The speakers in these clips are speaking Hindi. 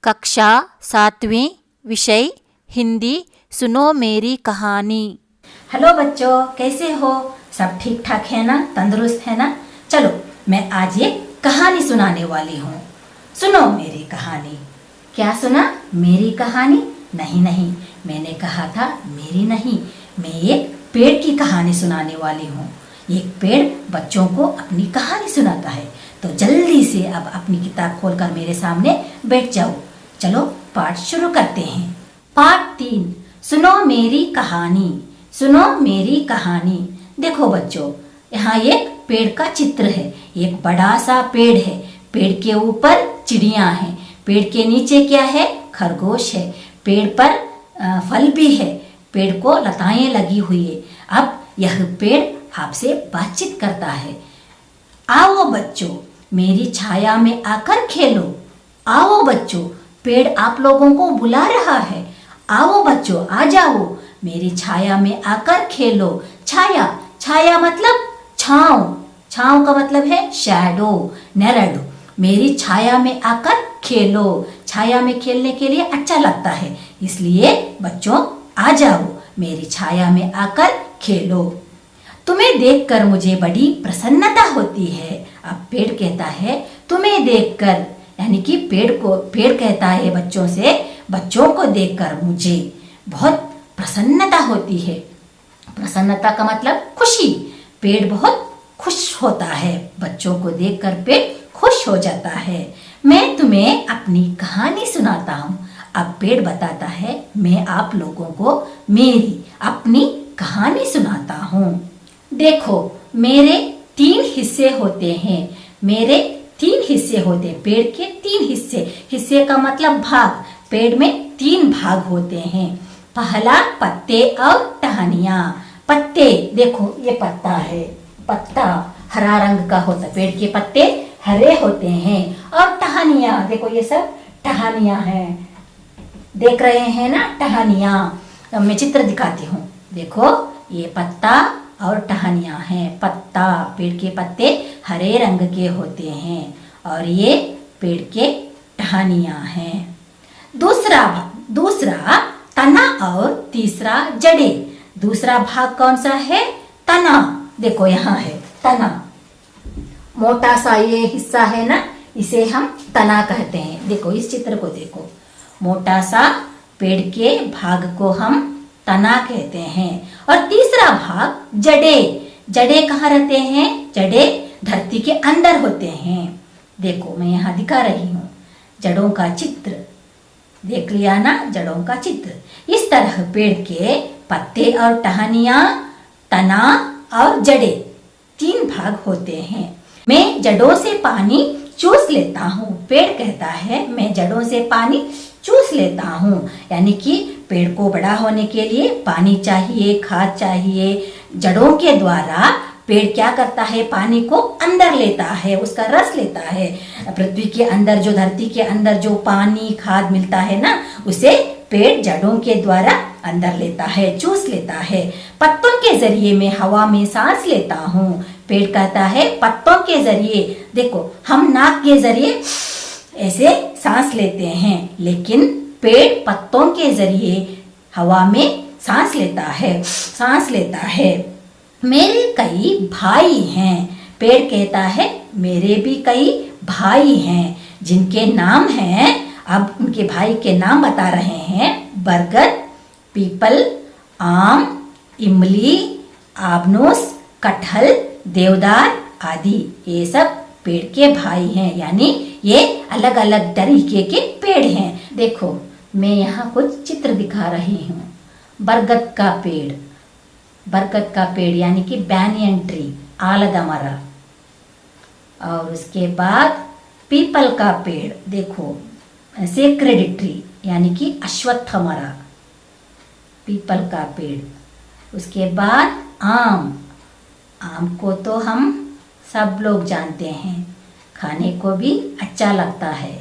कक्षा 7वीं विषय हिंदी सुनो मेरी कहानी। हेलो बच्चों, कैसे हो? सब ठीक ठाक है ना? तंदुरुस्त है ना? चलो, मैं आज एक कहानी सुनाने वाली हूँ। सुनो मेरी कहानी। क्या सुना? मेरी कहानी? नहीं नहीं, मैंने कहा था मेरी नहीं, मैं एक पेड़ की कहानी सुनाने वाली हूँ। एक पेड़ बच्चों को अपनी कहानी सुनाता है। तो जल्दी से अब अपनी किताब खोलकर मेरे सामने बैठ जाओ। चलो पाठ शुरू करते हैं। पाठ 3, सुनो मेरी कहानी। सुनो मेरी कहानी। देखो बच्चों, यहाँ एक पेड़ का चित्र है। एक बड़ा सा पेड़ है। पेड़ के ऊपर चिड़िया है। पेड़ के नीचे क्या है? खरगोश है। पेड़ पर फल भी है। पेड़ को लताएं लगी हुई है। अब यह पेड़ आपसे बातचीत करता है। आओ बच्चों, मेरी छाया में आकर खेलो। आओ बच्चों, पेड़ आप लोगों को बुला रहा है। आओ बच्चों, आ जाओ, मेरी छाया में आकर खेलो। छाया, छाया मतलब छांव। छांव का मतलब है शैडो, निழல்। मेरी छाया में आकर खेलो। छाया में खेलने के लिए अच्छा लगता है, इसलिए बच्चों आ जाओ, मेरी छाया में आकर खेलो। तुम्हें देखकर मुझे बड़ी प्रसन्नता होती है। अब पेड़ कहता है तुम्हें देखकर, यानी कि पेड़ कहता है बच्चों से, बच्चों को देखकर मुझे बहुत प्रसन्नता होती है। प्रसन्नता का मतलब खुशी। पेड़ बहुत खुश होता है। बच्चों को देखकर पेड़ खुश हो जाता है। मैं तुम्हें अपनी कहानी सुनाता हूँ। अब पेड़ बताता है मैं आप लोगों को मेरी अपनी कहानी सुनाता हूँ। देखो, मेरे 3 हिस्से होते हैं। मेरे 3 हिस्से होते हैं। पेड़ के 3 हिस्से। हिस्से का मतलब भाग। पेड़ में 3 भाग होते हैं। पहला पत्ते और टहनियाँ। पत्ते, देखो ये पत्ता है। पत्ता हरा रंग का होता है। पेड़ के पत्ते हरे होते हैं। और टहनियाँ, देखो ये सब टहनियाँ हैं। देख रहे हैं ना टहनियाँ? मैं चित्र दिखाती हूँ। देखो ये पत्ता और टहनियाँ हैं। पत्ता, पेड़ के पत्ते हरे रंग के होते हैं और ये पेड़ के टहनियाँ हैं। दूसरा तना और तीसरा जड़े। दूसरा भाग कौन सा है? तना। देखो यहाँ है तना। मोटा सा ये हिस्सा है ना, इसे हम तना कहते हैं। देखो इस चित्र को देखो। मोटा सा पेड़ के भाग को हम तना कहते हैं। और तीसरा भाग जड़े। जड़े कहाँ रहते हैं? जड़े धरती के अंदर होते हैं। देखो मैं यहाँ दिखा रही हूँ जड़ों का चित्र। देख लिया ना जड़ों का चित्र? इस तरह पेड़ के पत्ते और टहनियाँ, तना और जड़े 3 भाग होते हैं। मैं जड़ों से पानी चूस लेता हूँ। पेड़ कहता है मैं जड़ों से पानी चूस लेता हूँ, यानी कि पेड़ को बड़ा होने के लिए पानी चाहिए, खाद चाहिए। जड़ों के द्वारा पेड़ क्या करता है? पानी को अंदर लेता है, उसका रस लेता है। पृथ्वी के अंदर जो, धरती के अंदर जो पानी खाद मिलता है ना, उसे पेड़ जड़ों के द्वारा अंदर लेता है, चूस लेता है। पत्तों के जरिए मैं हवा में सांस लेता हूँ। पेड़ कहता है पत्तों के जरिए। देखो हम नाक के जरिए ऐसे सांस लेते हैं, लेकिन पेड़ पत्तों के जरिए हवा में सांस लेता है। मेरे कई भाई हैं। पेड़ कहता है मेरे भी कई भाई हैं, जिनके नाम हैं, अब उनके भाई के नाम बता रहे हैं। बरगद, पीपल, आम, इमली, आबनूस, कटहल, देवदार आदि। ये सब पेड़ के भाई हैं, यानी ये अलग अलग तरीके के पेड़ हैं। देखो मैं यहाँ कुछ चित्र दिखा रही हूँ। बरगद का पेड़, बरगद का पेड़ यानी कि बैनियन ट्री, आलद मर। और उसके बाद पीपल का पेड़, देखो सेक्रेड ट्री यानी कि अश्वत्थ मर, पीपल का पेड़। उसके बाद आम। आम को तो हम सब लोग जानते हैं, खाने को भी अच्छा लगता है।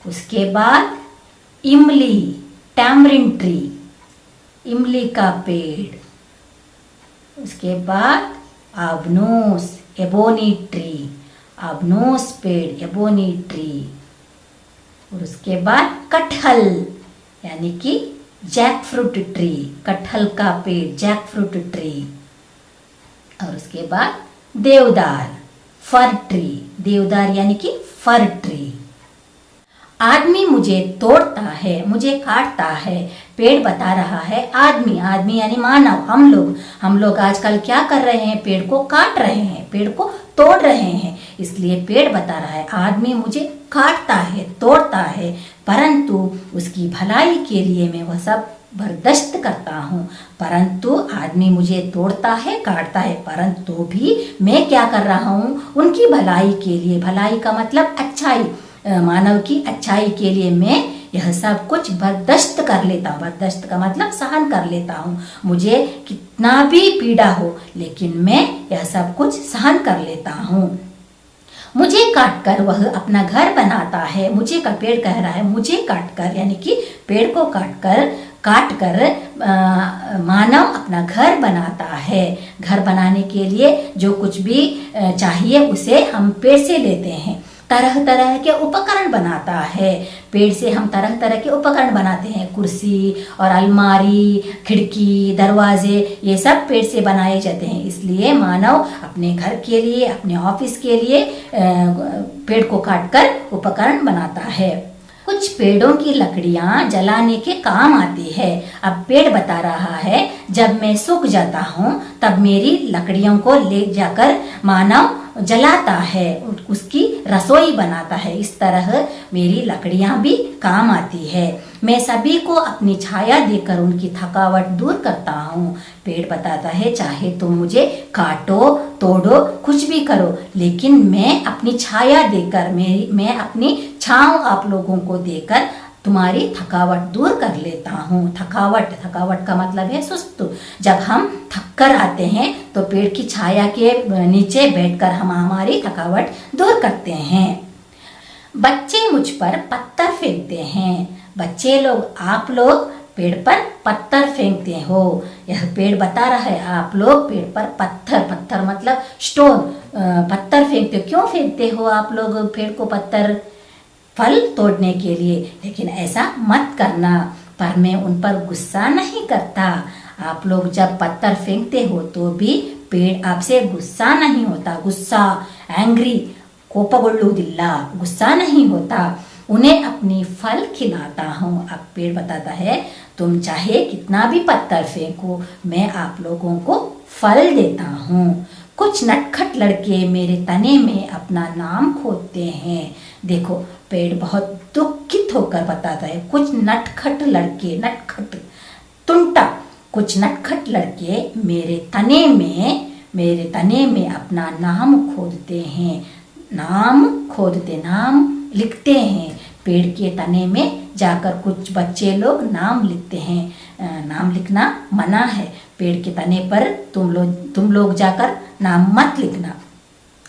उसके बाद इमली, टैमरिन ट्री, इमली का पेड़। उसके बाद आबनूस, एबोनी ट्री, आबनूस पेड़, एबोनी ट्री। और उसके बाद कटहल यानी कि जैक फ्रूट ट्री, कटहल का पेड़ जैक फ्रूट ट्री। और उसके बाद देवदार फर ट्री, देवदार यानी कि फर ट्री। आदमी मुझे तोड़ता है, मुझे काटता है, पेड़ बता रहा है आदमी, आदमी यानी मानव, हम लोग आजकल क्या कर रहे हैं, पेड़ को काट रहे हैं, पेड़ को तोड़ रहे हैं। इसलिए पेड़ बता रहा है आदमी मुझे काटता है, तोड़ता है, परंतु उसकी भलाई के लिए मैं वह सब बर्दाश्त करता हूँ। परंतु आदमी मुझे तोड़ता है, काटता है, परंतु भी मैं क्या कर रहा हूँ, उनकी भलाई के लिए, भलाई का मतलब अच्छाई, मानव की अच्छाई के लिए मैं यह सब कुछ बर्दाश्त कर लेता हूँ। बर्दाश्त का मतलब सहन कर लेता हूँ। मुझे कितना भी पीड़ा हो लेकिन मैं यह सब कुछ सहन कर लेता हूँ। मुझे काटकर वह अपना घर बनाता है, मुझे का पेड़ कह रहा है मुझे काटकर, यानी कि पेड़ को काटकर मानव अपना घर बनाता है। घर बनाने के लिए जो कुछ भी चाहिए उसे हम पेड़ से लेते हैं। तरह तरह के उपकरण बनाता है, पेड़ से हम तरह तरह के उपकरण बनाते हैं, कुर्सी और अलमारी, खिड़की, दरवाजे, ये सब पेड़ से बनाए जाते हैं। इसलिए मानव अपने घर के लिए, अपने ऑफिस के लिए पेड़ को काटकर उपकरण बनाता है। कुछ पेड़ों की लकड़ियां जलाने के काम आती है। अब पेड़ बता रहा है जब मैं सूख जाता हूँ तब मेरी लकड़ियों को ले जाकर मानव जलाता है, उसकी रसोई बनाता है। इस तरह मेरी लकड़ियां भी काम आती है। मैं सभी को अपनी छाया देकर उनकी थकावट दूर करता हूँ। पेड़ बताता है चाहे तुम मुझे काटो, तोड़ो, कुछ भी करो, लेकिन मैं अपनी छाया देकर, मैं अपनी छांव आप लोगों को देकर तुम्हारी थकावट दूर कर लेता हूँ। थकावट का मतलब है सुस्त। जब हम थक कर आते हैं तो पेड़ की छाया के नीचे बैठकर हम हमारी थकावट दूर करते हैं। बच्चे मुझ पर पत्थर फेंकते हैं। बच्चे लोग, आप लोग पेड़ पर पत्थर फेंकते हो। यह पेड़ बता रहा है आप लोग पेड़ पर पत्थर मतलब स्टोन, पत्थर फेंकते हो। क्यों फेंकते हो आप लोग पेड़ को पत्थर? फल तोड़ने के लिए। लेकिन ऐसा मत करना। पर मैं उन पर गुस्सा नहीं करता। आप लोग जब पत्थर फेंकते हो तो भी पेड़ आपसे गुस्सा नहीं होता। गुस्सा, एंग्री, कोपगొళ్ళుವುದಿಲ್ಲ, गुस्सा नहीं होता। उन्हें अपनी फल खिलाता हूँ। अब पेड़ बताता है तुम चाहे कितना भी पत्थर फेंको, मैं आप लोगों को फल देता हूँ। कुछ नटखट लड़के मेरे तने में अपना नाम खोदते हैं। देखो पेड़ बहुत दुखित होकर बताता है कुछ नटखट लड़के, नटखट तुंटा, कुछ नटखट लड़के मेरे तने में अपना नाम खोदते हैं। नाम लिखते हैं। पेड़ के तने में जाकर कुछ बच्चे लोग नाम लिखते हैं। नाम लिखना मना है। पेड़ के तने पर तुम लोग जाकर नाम मत लिखना।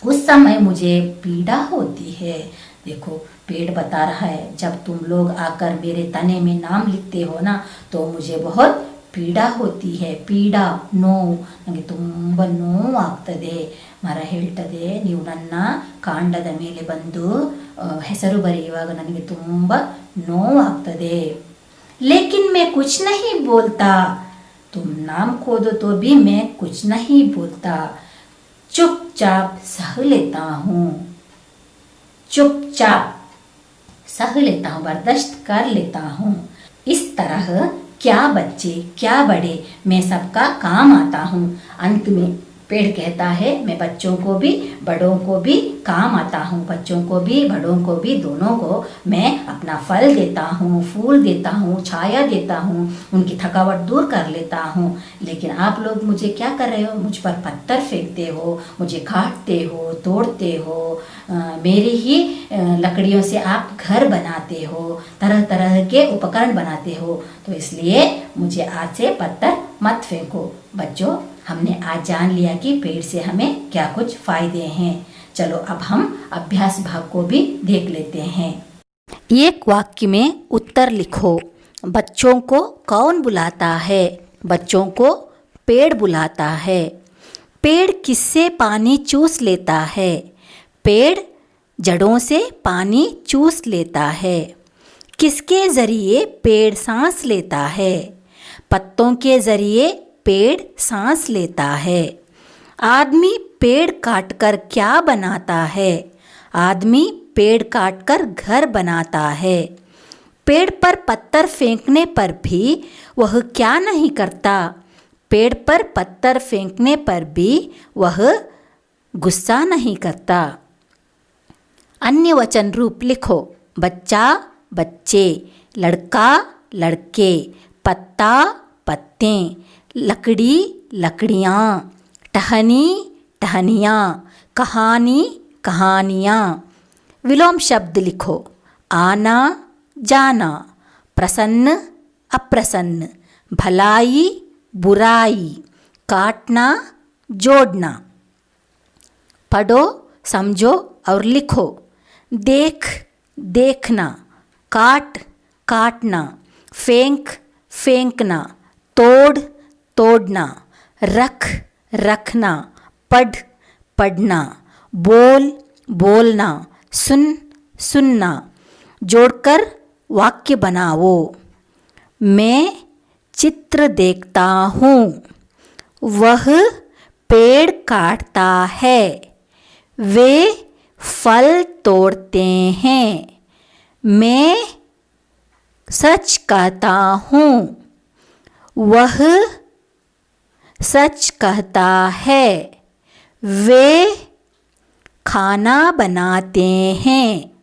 उस समय मुझे पीड़ा होती है। देखो पेड़ बता रहा है जब तुम लोग आकर मेरे तने में नाम लिखते हो ना तो मुझे बहुत पीड़ा होती है। ಪೀಡಾ, ನೋವು, ನನಗೆ ತುಂಬ ನೋವಾಗ್ತದೆ. ಮರ ಹೇಳ್ತದೆ ನೀವು ನನ್ನ ಕಾಂಡದ ಮೇಲೆ ಬಂದು ಹೆಸರು ಬರೆಯುವಾಗ ನನಗೆ ತುಂಬ ನೋವಾಗ್ತದೆ. लेकिन मैं कुछ नहीं बोलता. तुम नाम खोदो तो भी मैं कुछ नहीं बोलता. चुपचाप सह लेता हूँ. चुपचाप सह लेता हूँ, बर्दाश्त कर लेता हूँ. इस तरह क्या बच्चे क्या बड़े मैं सबका काम आता हूँ. अंत में पेड़ कहता है मैं बच्चों को भी बड़ों को भी काम आता हूँ. बच्चों को भी बड़ों को भी दोनों को मैं अपना फल देता हूँ, फूल देता हूँ, छाया देता हूँ, उनकी थकावट दूर कर लेता हूँ. लेकिन आप लोग मुझे क्या कर रहे हो? मुझ पर पत्थर फेंकते हो, मुझे काटते हो, तोड़ते हो. मेरी ही लकड़ियों से आप घर बनाते हो, तरह तरह के उपकरण बनाते हो. तो इसलिए मुझे आज से पत्थर मत फेंको. बच्चों हमने आज जान लिया कि पेड़ से हमें क्या कुछ फायदे हैं. चलो अब हम अभ्यास भाग को भी देख लेते हैं. एक वाक्य में उत्तर लिखो. बच्चों को कौन बुलाता है? बच्चों को पेड़ बुलाता है. पेड़ किससे पानी चूस लेता है? पेड़ जड़ों से पानी चूस लेता है. किसके जरिए पेड़ सांस लेता है? पत्तों के जरिए पेड़ सांस लेता है। आदमी पेड़ काटकर क्या बनाता है? आदमी पेड़ काटकर घर बनाता है। पेड़ पर पत्थर फेंकने पर भी वह क्या नहीं करता? पेड़ पर पत्थर फेंकने पर भी वह गुस्सा नहीं करता। अन्य वचन रूप लिखो। बच्चा बच्चे, लड़का लड़के, पत्ता पत्ते, लकड़ी लकड़ियाँ, टहनी टहनियाँ, कहानी कहानियाँ। विलोम शब्द लिखो। आना जाना, प्रसन्न अप्रसन्न, भलाई बुराई, काटना जोड़ना। पढ़ो, समझो और लिखो। देख देखना, काट काटना, फेंक फेंकना, तोड़ तोड़ना, रख रखना, पढ़ पढ़ना, बोल बोलना, सुन सुनना। जोड़कर वाक्य बनाओ। मैं चित्र देखता हूँ, वह पेड़ काटता है, वे फल तोड़ते हैं, मैं सच कहता हूँ, वह सच कहता है, वे खाना बनाते हैं।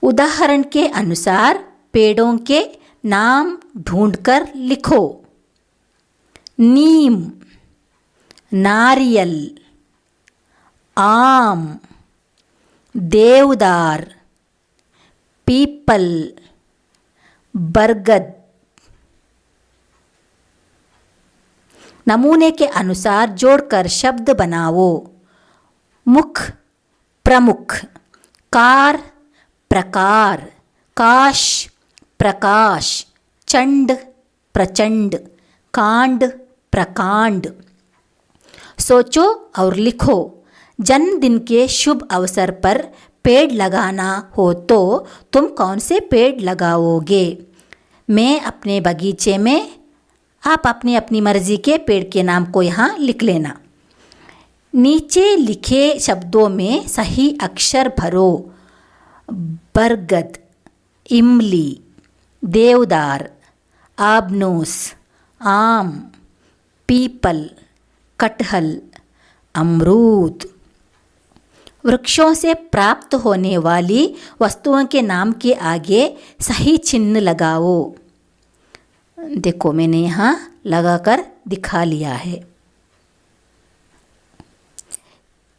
उदाहरण के अनुसार पेड़ों के नाम ढूंढकर लिखो। नीम, नारियल, आम, देवदार, पीपल, बरगद। नमूने के अनुसार जोड़कर शब्द बनाओ। मुख प्रमुख, कार प्रकार, काश प्रकाश, चंड प्रचंड, कांड प्रकांड। सोचो और लिखो। जन्मदिन के शुभ अवसर पर पेड़ लगाना हो तो तुम कौन से पेड़ लगाओगे? मैं अपने बगीचे में, आप अपनी अपनी मर्जी के पेड़ के नाम को यहाँ लिख लेना। नीचे लिखे शब्दों में सही अक्षर भरो। बरगद, इमली, देवदार, आबनूस, आम, पीपल, कटहल, अमरूद। वृक्षों से प्राप्त होने वाली वस्तुओं के नाम के आगे सही चिन्ह लगाओ। देखो, मैंने यहाँ लगाकर दिखा लिया है।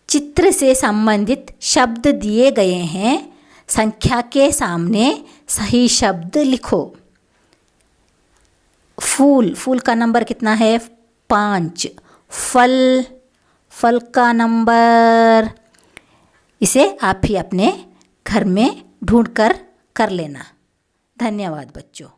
चित्र से संबंधित शब्द दिए गए हैं। संख्या के सामने सही शब्द लिखो। फूल, फूल का नंबर कितना है? 5। फल, फल का नंबर, इसे आप ही अपने घर में ढूंढकर कर लेना। धन्यवाद बच्चों।